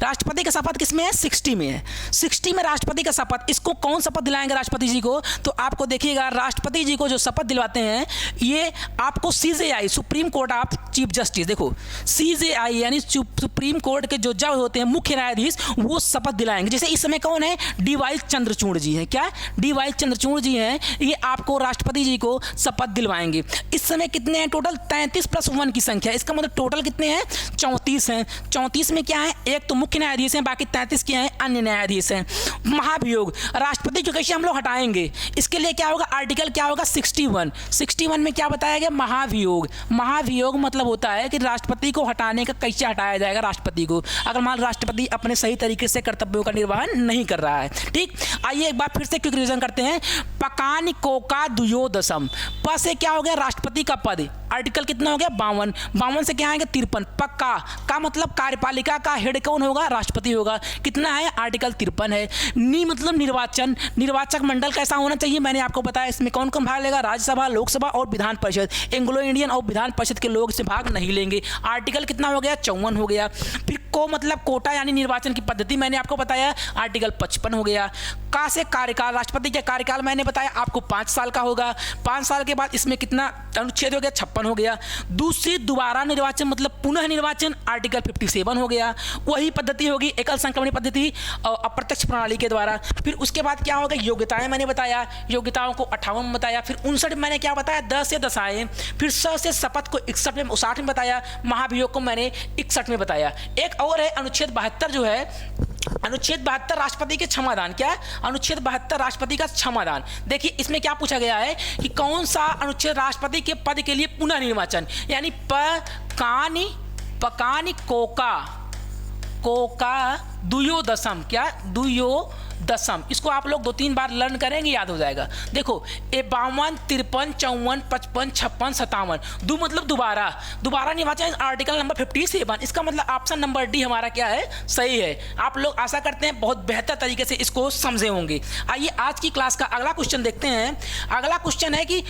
राष्ट्रपति का शपथ किसमें है? 60 में है। 60 में राष्ट्रपति का शपथ, इसको कौन शपथ दिलाएंगे राष्ट्रपति जी को? तो आपको देखिएगा राष्ट्रपति जी को जो शपथ दिलवाते हैं ये आपको CJI, supreme court of chief justice, देखो CJI यानी सुप्रीम कोर्ट के जो जज होते हैं, मुख्य न्यायाधीश, वो शपथ दिलाएंगे। जैसे इस समय कौन है? DY चंद्रचूड़ जी हैं। क्या? DY चंद्रचूड़ जी हैं, ये आपको राष्ट्रपति जी को शपथ दिलवाएंगे। इस समय कितने हैं टोटल? 33 + 1 की संख्या, इसका मतलब टोटल कितने हैं? 34 हैं। 34 में क्या है? एक तो मुख्य न्यायाधीश हैं, बाकी 33 क्या हैं? अन्य न्यायाधीश हैं। महाभियोग, राष्ट्रपति को कैसे हम लोग हटाएंगे? इसके लिए क्या होगा? आर्टिकल क्या होगा? 61 में क्या बताया गया? महाभियोग। महाभियोग मतलब होता है कि राष्ट्रपति को हटाने का कैसे हटाया जाएगा राष्ट्रपति को, अगर मान राष्ट्रपति अपने सही तरीके से कर्तव्यों का निर्वहन नहीं कर रहा है, ठीक। आइए एक बार फिर से क्विक रिवीजन करते हैं। पकानी कोका द्वयोदशम, प से क्या हो गया? राष्ट्रपति का पद, आर्टिकल कितना हो गया? 52। 52 से क्या आएगा? 53। पक्का का मतलब कार्यपालिका का हेड कौन होगा? राष्ट्रपति होगा। कितना है? आर्टिकल 53 है। नी मतलब निर्वाचन, निर्वाचक मंडल कैसा होना चाहिए? मैंने आपको बताया इसमें कौन कौन भाग लेगा? राज्यसभा, लोकसभा और विधान परिषद। एंग्लो इंडियन और विधान परिषद के लोग इससे भाग नहीं लेंगे। आर्टिकल कितना हो गया? 54 हो गया। फिर को मतलब कोटा यानी निर्वाचन की पद्धति मैंने आपको बताया, आर्टिकल 55 हो गया। का से कार्यकाल, राष्ट्रपति का कार्यकाल मैंने बताया आपको 5 साल का होगा। 5 साल के बाद इसमें कितना अनुच्छेद हो गया, 56 हो गया। दूसरी दोबारा निर्वाचन मतलब पुनः निर्वाचन, आर्टिकल 57 हो गया। वही पद्धति होगी एकल संक्रमण पद्धति और अप्रत्यक्ष प्रणाली के द्वारा। फिर उसके बाद क्या होगा, योग्यताएं मैंने बताया, योग्यताओं को 58 में बताया। फिर 59 मैंने क्या बताया, 10 से दशाएं। फिर स से शपथ को 61 में 60 में बताया, महाभियोग को मैंने 61 में बताया। एक और है अनुच्छेद 72 जो है, अनुच्छेद 72 राष्ट्रपति के क्षमादान। क्या है? अनुच्छेद 72 राष्ट्रपति का क्षमादान। देखिए इसमें क्या पूछा गया है कि कौन सा अनुच्छेद राष्ट्रपति के पद के लिए पुनः निर्वाचन, यानी पकानी कोका दुयोदशम, क्या दुयोदशम, इसको आप लोग 2-3 बार लर्न करेंगे, याद हो जाएगा। देखो 52, 53, 54, 55, 56, 57, दो मतलब दोबारा निर्वाचन, आर्टिकल नंबर 57। इसका मतलब ऑप्शन नंबर डी हमारा क्या है, सही है। आप लोग आशा करते हैं बहुत बेहतर तरीके से इसको समझे होंगे। आइए आज की क्लास का अगला क्वेश्चन देखते हैं। अगला क्वेश्चन है कि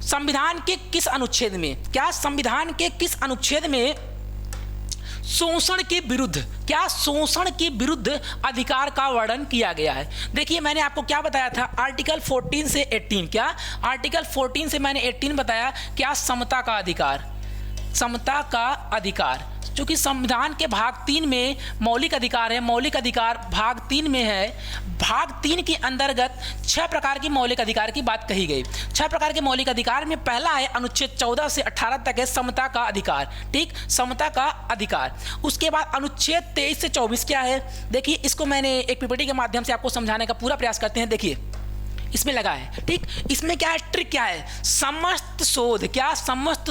संविधान के किस अनुच्छेद में, क्या संविधान के किस अनुच्छेद में शोषण के विरुद्ध अधिकार का वर्णन किया गया है। देखिए मैंने आपको क्या बताया था, आर्टिकल 14 से 18, क्या आर्टिकल 14 से मैंने 18 बताया, क्या समता का अधिकार, क्योंकि संविधान के भाग 3 में मौलिक अधिकार है, मौलिक अधिकार भाग 3 में है। भाग 3 के अंतर्गत 6 प्रकार की मौलिक अधिकार की बात कही गई। 6 प्रकार के मौलिक अधिकार में पहला है अनुच्छेद 14 से 18 तक है समता का अधिकार, ठीक, समता का अधिकार। उसके बाद अनुच्छेद 23 से 24 क्या है, देखिए इसको मैंने एक पीपीटी के माध्यम से आपको समझाने का पूरा प्रयास करते हैं। देखिए इसमें लगा है, ठीक, इसमें क्या है, ट्रिक क्या है, समस्त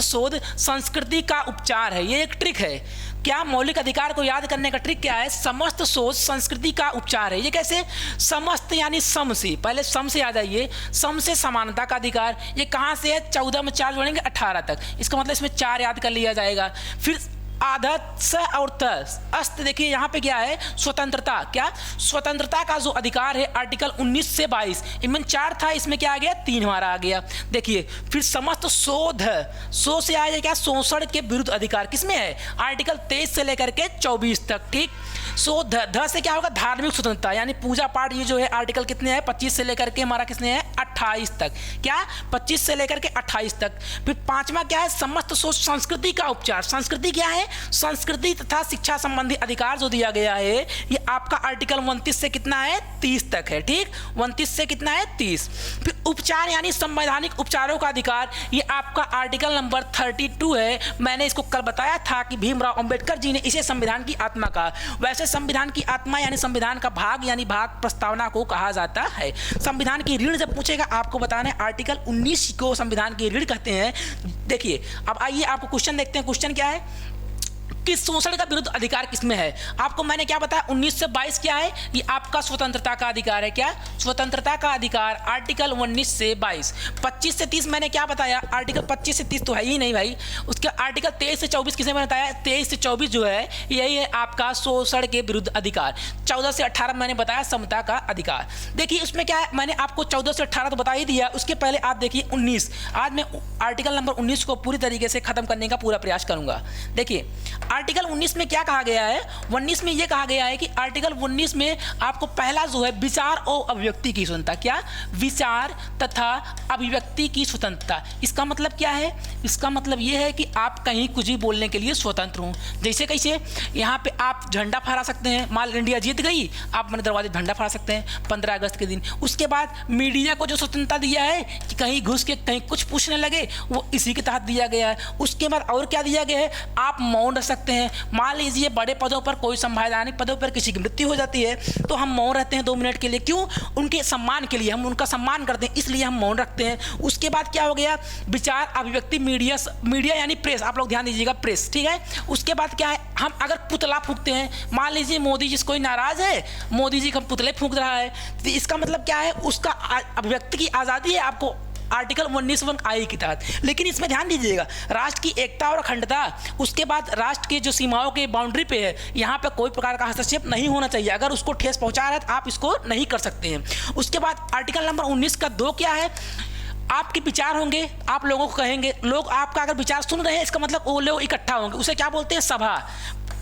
शोध संस्कृति का उपचार है, ये एक ट्रिक है। क्या मौलिक अधिकार को याद करने का ट्रिक क्या है, समस्त शोध संस्कृति का उपचार है। ये कैसे, समस्त यानी सम से, पहले सम से याद आइए, सम से समानता का अधिकार। ये कहाँ से है, 14 में 4 जोड़ेंगे 18 तक, इसका मतलब इसमें 4 याद कर लिया जाएगा। फिर आधा स और तस अस्त, देखिए यहाँ पे क्या है, स्वतंत्रता, क्या स्वतंत्रता का जो अधिकार है, आर्टिकल 19 से 22, इनमें 4 था, इसमें क्या आ गया, 3 हमारा आ गया। देखिए फिर समस्त शोध से आ जाए क्या, शोषण के विरुद्ध अधिकार किसमें है, आर्टिकल 23 से लेकर के 24 तक, ठीक। शोध ध से क्या होगा, धार्मिक स्वतंत्रता, यानी पूजा पाठ, ये जो है आर्टिकल कितने हैं, 25 से लेकर के हमारा किसने है, 28 तक, क्या 25 से लेकर के 28 तक। फिर 5वां क्या है, समस्त शोध संस्कृति का उपचार। संस्कृति क्या है, संस्कृति तथा शिक्षा संबंधी अधिकार जो दिया गया है, ये आपका आर्टिकल 29 से कितना है, 30 तक है, ठीक, 29 से कितना है, 30। फिर उपचार यानी संवैधानिक उपचारों का अधिकार, ये आपका आर्टिकल नंबर 32 है। मैंने इसको कल बताया था कि भीमराव अंबेडकर जी ने इसे संविधान की आत्मा कहा। वैसे संविधान की आत्मा यानी संविधान का भाग यानी भाग प्रस्तावना को कहा जाता है। संविधान की रीढ़ जब पूछेगा आपको बताना है, आर्टिकल 19 को संविधान की रीढ़ कहते हैं। देखिए अब आइए आपको क्वेश्चन देखते हैं। क्वेश्चन क्या है, किस शोषण का विरुद्ध अधिकार किसमें है। आपको मैंने क्या बताया, 19 से 22 क्या है, ये आपका स्वतंत्रता का अधिकार है। क्या स्वतंत्रता का अधिकार, आर्टिकल 19 से 22। 25 से 30 मैंने क्या बताया, आर्टिकल 25 से 30 तो है ही नहीं भाई। उसके आर्टिकल 23 से 24 किसने बताया, 23 से 24 जो है यही है आपका शोषण के विरुद्ध अधिकार। 14 से 18 मैंने बताया समता का अधिकार। देखिए उसमें क्या है, मैंने आपको 14 से 18 तो बता ही दिया। उसके पहले आप देखिए 19, आज मैं आर्टिकल नंबर 19 को पूरी तरीके से खत्म करने का पूरा प्रयास करूंगा। देखिए आर्टिकल 19 में क्या कहा गया है, 19 में यह कहा गया है कि आर्टिकल 19 में आपको पहला जो है विचार और अभिव्यक्ति की स्वतंत्रता, क्या विचार तथा अभिव्यक्ति की स्वतंत्रता। इसका मतलब क्या है, इसका मतलब यह है कि आप कहीं कुछ भी बोलने के लिए स्वतंत्र हो। जैसे कैसे, यहाँ पे आप झंडा फहरा सकते हैं, मान इंडिया जीत गई, आप अपने दरवाजे झंडा फहरा सकते हैं 15 अगस्त के दिन। उसके बाद मीडिया को जो स्वतंत्रता दिया है कि कहीं घुस के कहीं कुछ पूछने लगे, वो इसी के तहत दिया गया है। उसके बाद और क्या दिया गया है, आप मौन रह सकते हैं। मान लीजिए बड़े पदों पर, कोई संवैधानिक पदों पर किसी की मृत्यु हो जाती है तो हम मौन रहते हैं 2 मिनट के लिए। क्यों, उनके सम्मान के लिए, हम उनका सम्मान करते हैं इसलिए हम मौन रखते हैं। उसके बाद क्या हो गया, विचार अभिव्यक्ति, मीडिया यानी प्रेस, आप लोग ध्यान दीजिएगा, प्रेस, ठीक है। उसके बाद क्या है, हम अगर पुतला फूंकते हैं, मान लीजिए मोदी जी से कोई नाराज है, मोदी जी का पुतले फूंक रहा है, तो इसका मतलब क्या है, उसका अभिव्यक्ति की आज़ादी है आपको आर्टिकल 19 आई के तहत। लेकिन इसमें ध्यान दीजिएगा, राष्ट्र की एकता और अखंडता, उसके बाद राष्ट्र के जो सीमाओं के बाउंड्री पे है, यहाँ पे कोई प्रकार का हस्तक्षेप नहीं होना चाहिए। अगर उसको ठेस पहुँचा रहा है तो आप इसको नहीं कर सकते हैं। उसके बाद आर्टिकल नंबर 19 का 2 क्या है, आपके विचार होंगे, आप लोगों को कहेंगे, लोग आपका अगर विचार सुन रहे हैं, इसका मतलब वो लोग इकट्ठा होंगे, उसे क्या बोलते हैं, सभा।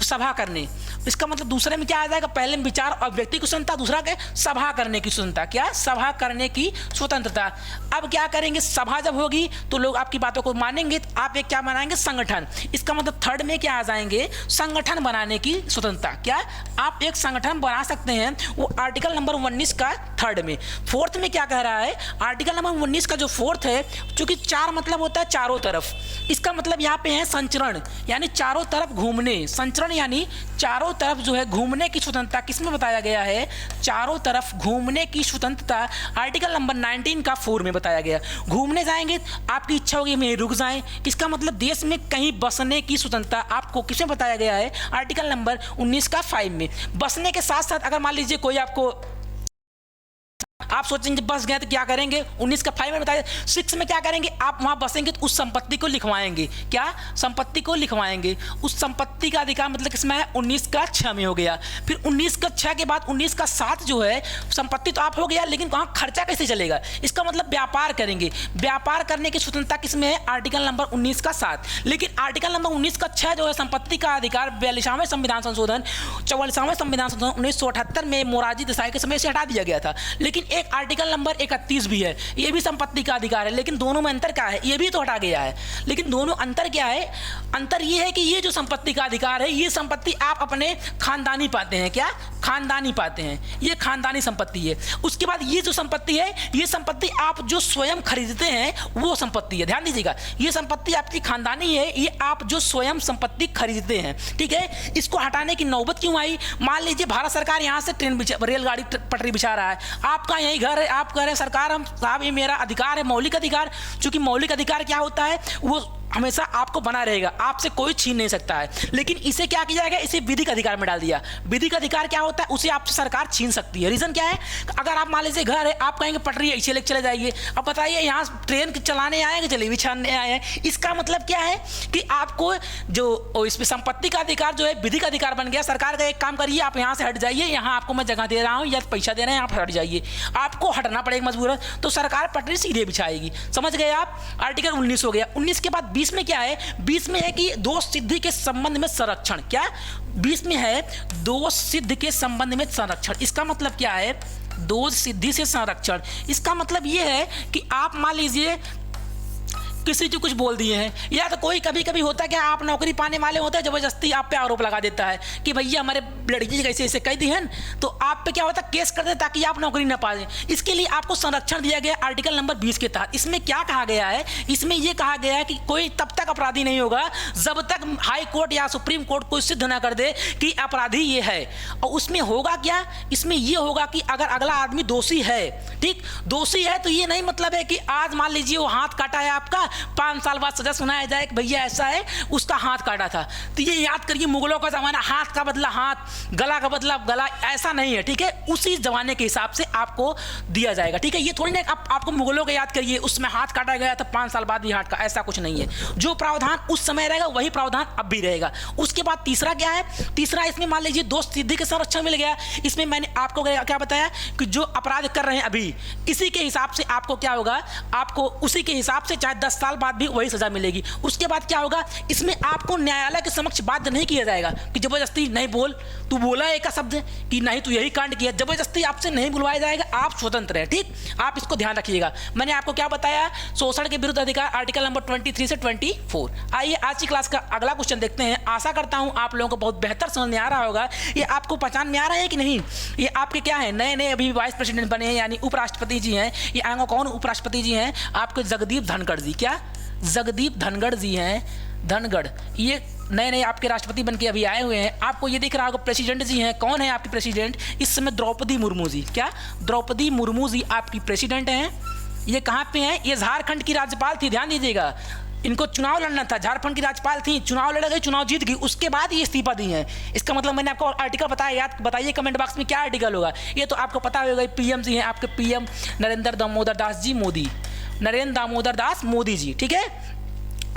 सभा करने। इसका मतलब दूसरे में क्या आ जाएगा, पहले में विचार और व्यक्ति की स्वतंत्रता, दूसरा क्या, सभा करने की स्वतंत्रता। क्या, सभा करने की स्वतंत्रता। अब क्या करेंगे, सभा जब होगी तो लोग आपकी बातों को मानेंगे, तो आप एक क्या बनाएंगे, संगठन। इसका मतलब थर्ड में क्या आ जाएंगे, संगठन बनाने की स्वतंत्रता। क्या, आप एक संगठन बना सकते हैं, वो आर्टिकल नंबर 19 का थर्ड में। फोर्थ में क्या कह रहा है, आर्टिकल नंबर 19 का जो फोर्थ है, चूंकि चार मतलब होता है चारों तरफ, इसका मतलब यहाँ पे है संचरण, यानी चारों तरफ घूमने। संचरण यानी चारों तरफ जो है घूमने की स्वतंत्रता किसमें बताया गया है, चारों तरफ घूमने की स्वतंत्रता आर्टिकल नंबर 19 का 4 में बताया गया। घूमने जाएंगे, आपकी इच्छा होगी में रुक जाएं, इसका मतलब देश में कहीं बसने की स्वतंत्रता आपको किसमें बताया गया है, आर्टिकल नंबर 19 का 5 में। बसने के साथ साथ अगर मान लीजिए कोई आपको, आप सोचेंगे बस गए तो क्या करेंगे, 19 का 5 में बताया। 6 में क्या करेंगे, आप वहां बसेंगे तो उस संपत्ति को लिखवाएंगे। क्या, संपत्ति को लिखवाएंगे। उस संपत्ति का अधिकार मतलब किसमें है, 19 का 6 में हो गया। फिर 19 का 6 के बाद 19 का 7 जो है, संपत्ति तो आप हो गया, लेकिन वहां खर्चा कैसे चलेगा, इसका मतलब व्यापार करेंगे। व्यापार करने की स्वतंत्रता किसमें है, आर्टिकल नंबर 19 का 7। लेकिन आर्टिकल नंबर 19 का 6 जो है, संपत्ति का अधिकार 42वें संविधान संशोधन 44वें संविधान संशोधन 1978 में मोरारजी देसाई के समय से हटा दिया गया था। लेकिन एक आर्टिकल नंबर 31 भी है, ये भी संपत्ति का अधिकार है, लेकिन दोनों में अंतर क्या है, ये भी तो हटा गया है, लेकिन दोनों अंतर क्या है, अंतर ये है कि ये जो संपत्ति का अधिकार है, ये संपत्ति आप अपने खानदानी पाते हैं। क्या, खानदानी पाते हैं, ये खानदानी संपत्ति है। उसके बाद ये जो संपत्ति है, ये संपत्ति आप जो स्वयं खरीदते हैं वो संपत्ति है। ध्यान दीजिएगा, ये संपत्ति आपकी खानदानी है, ये आप जो स्वयं संपत्ति खरीदते हैं। ठीक है, इसको हटाने की नौबत क्यों आई, मान लीजिए भारत सरकार यहाँ से ट्रेन रेलगाड़ी पटरी बिछा रहा है, आपका यही घर है, आप कह रहे हैं सरकार हम साहब ये मेरा अधिकार है, मौलिक अधिकार। चूंकि मौलिक अधिकार क्या होता है, वो हमेशा आपको बना रहेगा, आपसे कोई छीन नहीं सकता है। लेकिन इसे क्या किया जाएगा, इसे विधिक अधिकार में डाल दिया। विधिक अधिकार क्या होता है, उसे आपसे सरकार छीन सकती है। रीजन क्या है, अगर आप मान लीजिए घर है, आप कहेंगे पटरी इसे लेकर चले जाइए, अब बताइए यहाँ ट्रेन चलाने आए हैं, जलेबी छानने आए हैं, इसका मतलब क्या है कि आपको जो इसमें संपत्ति का अधिकार जो है विधिक अधिकार बन गया। सरकार का एक काम करिए, आप यहाँ से हट जाइए, यहाँ आपको मैं जगह दे रहा हूँ या पैसा दे रहे हैं, आप हट जाइए, आपको हटना पड़ेगा मजबूरन, तो सरकार पटरी सीधे बिछाएगी। समझ गए आप, आर्टिकल 19 हो गया। 19 के बाद 20 में क्या है, 20 में है कि दोष सिद्धि के संबंध में संरक्षण। क्या, 20 में है दोष सिद्धि के संबंध में संरक्षण। इसका मतलब क्या है, दोष सिद्धि से संरक्षण। इसका मतलब यह है कि आप मान लीजिए किसी को कुछ बोल दिए हैं, या तो कोई कभी कभी होता है कि आप नौकरी पाने वाले होते हैं, जबरदस्ती आप पे आरोप लगा देता है कि भैया हमारे लड़की कैसे ऐसे कह दी है, तो आप पे क्या होता है, केस कर दे ताकि आप नौकरी ना पाएं। इसके लिए आपको संरक्षण दिया गया आर्टिकल नंबर 20 के तहत। इसमें क्या कहा गया है, इसमें यह कहा गया है कि कोई तब तक अपराधी नहीं होगा जब तक हाई कोर्ट या सुप्रीम कोर्ट को सिद्ध ना कर दे कि अपराधी ये है। और उसमें होगा क्या, इसमें यह होगा कि अगर अगला आदमी दोषी है, ठीक, दोषी है, तो ये नहीं मतलब है कि आज मान लीजिए वो हाथ काटा है आपका, 5 साल बाद सजा सुनाया जाए कि भैया ऐसा है उसका हाथ काटा था। तो ये याद करिए, मुगलों का जमाना, हाथ का बदला हाथ, गला का बदला गला, ऐसा नहीं है। ठीक है, उसी जमाने के हिसाब से आपको दिया जाएगा। ठीक है, ये थोड़ी ना आपको मुगलों का याद करिए, उसमें हाथ काटा गया था 5 साल बाद भी हाथ का, ऐसा कुछ नहीं है। जो प्रावधान उस समय रहेगा वही प्रावधान अब भी रहेगा। उसके बाद तीसरा क्या है, तीसरा इसमें मान लीजिए दोष सिद्धि के संरक्षण मिल गया। इसमें मैंने आपको क्या बताया कि जो अपराध कर रहे हैं अभी, इसी के हिसाब से आपको क्या होगा, आपको उसी के हिसाब से चाहे 10 साल बाद भी वही सजा मिलेगी। उसके बाद क्या होगा, इसमें आपको न्यायालय के समक्ष बाध्य नहीं किया जाएगा कि जबरदस्ती नहीं बोल, तू बोला एक शब्द कि नहीं तू यही कांड किया, जबरदस्ती आपसे नहीं बुलवाया जाएगा, आप स्वतंत्र हैं। ठीक, आप इसको ध्यान रखिएगा। मैंने आपको क्या बताया, शोषण के विरुद्ध अधिकार आर्टिकल नंबर 23 से 24। आइए आज की क्लास का अगला क्वेश्चन देखते हैं। आशा करता हूं आप लोगों को बहुत बेहतर समझ में आ रहा होगा। ये आपको पहचान में आ रहा है कि नहीं, ये आपके क्या है, नए नए अभी वाइस प्रेसिडेंट बने हैं, यानी उपराष्ट्रपति जी हैं। ये आएंगे कौन उपराष्ट्रपति जी हैं, आपके जगदीप धनखड़ जी। क्या, जगदीप धनखड़ जी हैं, धनखड़, ये नए नए आपके राष्ट्रपति बन के अभी आए हुए हैं। आपको ये दिख रहा होगा प्रेसिडेंट जी हैं, कौन है आपकी प्रेसिडेंट इस समय, द्रौपदी मुर्मू जी। क्या, द्रौपदी मुर्मू जी आपकी प्रेसिडेंट हैं। ये कहाँ पे हैं, ये झारखंड की राज्यपाल थी, ध्यान दीजिएगा। इनको चुनाव लड़ना था, झारखंड की राज्यपाल थी, चुनाव लड़ गई, चुनाव जीत गई, उसके बाद ये इस्तीफा दी हैं। इसका मतलब मैंने आपको आर्टिकल बताया, याद बताइए कमेंट बॉक्स में क्या आर्टिकल होगा, ये तो आपको पता होगा। पीएम जी हैं आपके, पीएम नरेंद्र दामोदर दास जी मोदी, नरेंद्र दामोदर दास मोदी जी। ठीक है,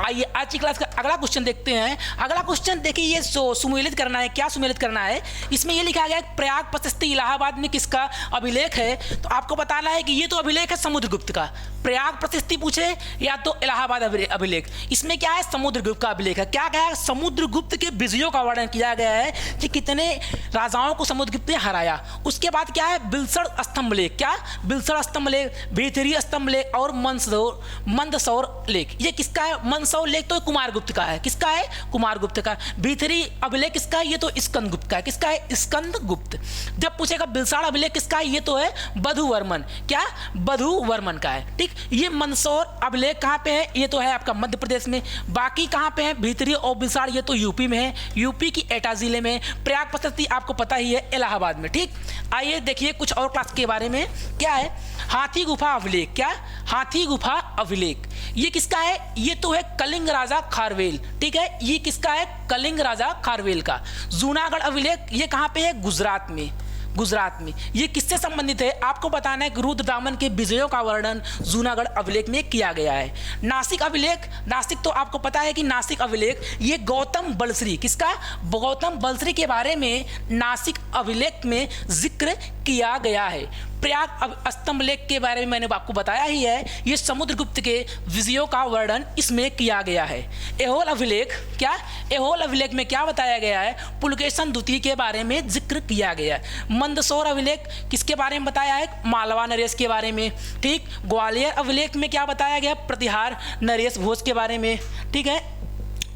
आइए आज की क्लास का अगला क्वेश्चन देखते हैं। अगला क्वेश्चन देखिए, ये सुमेलित करना है। क्या सुमेलित करना है, इसमें ये लिखा गया है प्रयाग प्रशस्ति इलाहाबाद में किसका अभिलेख है। तो आपको बताना है कि ये तो अभिलेख है समुद्रगुप्त का। प्रयाग प्रतिष्ठित पूछे या तो इलाहाबाद अभिलेख। इसमें क्या है, समुद्रगुप्त का अभिलेख है। क्या कहा है, समुद्रगुप्त के विजयों का वर्णन किया गया है कि कितने राजाओं को समुद्रगुप्त ने हराया। उसके बाद क्या है, बिलसड़ स्तंभ लेख। क्या, बिलसड़ स्तंभ लेख, भीतरी स्तंभ लेख और मंदसौर लेख। ये किसका है, मंदसौर लेख तो कुमारगुप्त का है। किसका है, कुमारगुप्त का। भीतरी अभिलेख किसका है, ये तो स्कंदगुप्त का है। किसका है, स्कंदगुप्त। जब पूछेगा बिलसाड़ अभिलेख किसका है, ये तो है बधुवर्मन। क्या, बधुवर्मन का है। ठीक, ये मंदसौर अभिलेख कहाँ पे है, ये तो है आपका मध्य प्रदेश में। बाकी कहाँ पे है, भीतरी और बिलसाड़ ये तो यूपी में है, यूपी की एटा जिले में। प्रयाग प्रतिष्ठित आपको पता ही है, इलाहाबाद में। ठीक, आइए देखिए कुछ और क्लास के बारे में। क्या है, हाथी गुफा अभिलेख। क्या, हाथी गुफा अभिलेख ये किसका है, ये तो है कलिंग राजा खारवेल। ठीक है, ये किसका है, कलिंग राजा खारवेल का। जूनागढ़ अभिलेख ये कहाँ पे है, गुजरात में। गुजरात में ये किससे संबंधित है, आपको बताना है कि रुद्रदामन के विजयों का वर्णन जूनागढ़ अभिलेख में किया गया है। नासिक अभिलेख, नासिक तो आपको पता है कि नासिक अभिलेख ये गौतम बलश्री, किसका, गौतम बलश्री के बारे में नासिक अभिलेख में जिक्र किया गया है। प्रयाग स्तंभ लेख के बारे में मैंने आपको बताया ही है, ये समुद्रगुप्त के विजयों का वर्णन इसमें किया गया है। एहोल अभिलेख, क्या, एहोल अभिलेख में क्या बताया गया है, पुलकेशन द्वितीय के बारे में जिक्र किया गया है। मंदसौर अभिलेख किसके बारे में बताया है, मालवा नरेश के बारे में। ठीक, ग्वालियर अभिलेख में क्या बताया गया, प्रतिहार नरेश भोज के बारे में। ठीक है,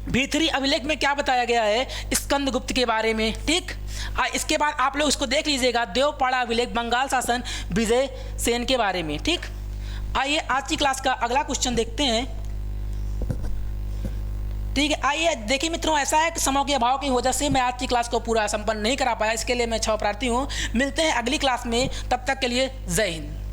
भीतरी अभिलेख में क्या बताया गया है, स्कंदगुप्त के बारे में। ठीक, इसके बाद आप लोग इसको देख लीजिएगा, देवपाड़ा अभिलेख बंगाल शासन विजय सेन के बारे में। ठीक, आइए आज की क्लास का अगला क्वेश्चन देखते हैं। ठीक है, आइए देखिए मित्रों, ऐसा है कि समय के अभाव की वजह से मैं आज की क्लास को पूरा संपन्न नहीं करा पाया, इसके लिए मैं क्षमा प्रार्थी हूँ। मिलते हैं अगली क्लास में, तब तक के लिए जय हिंद।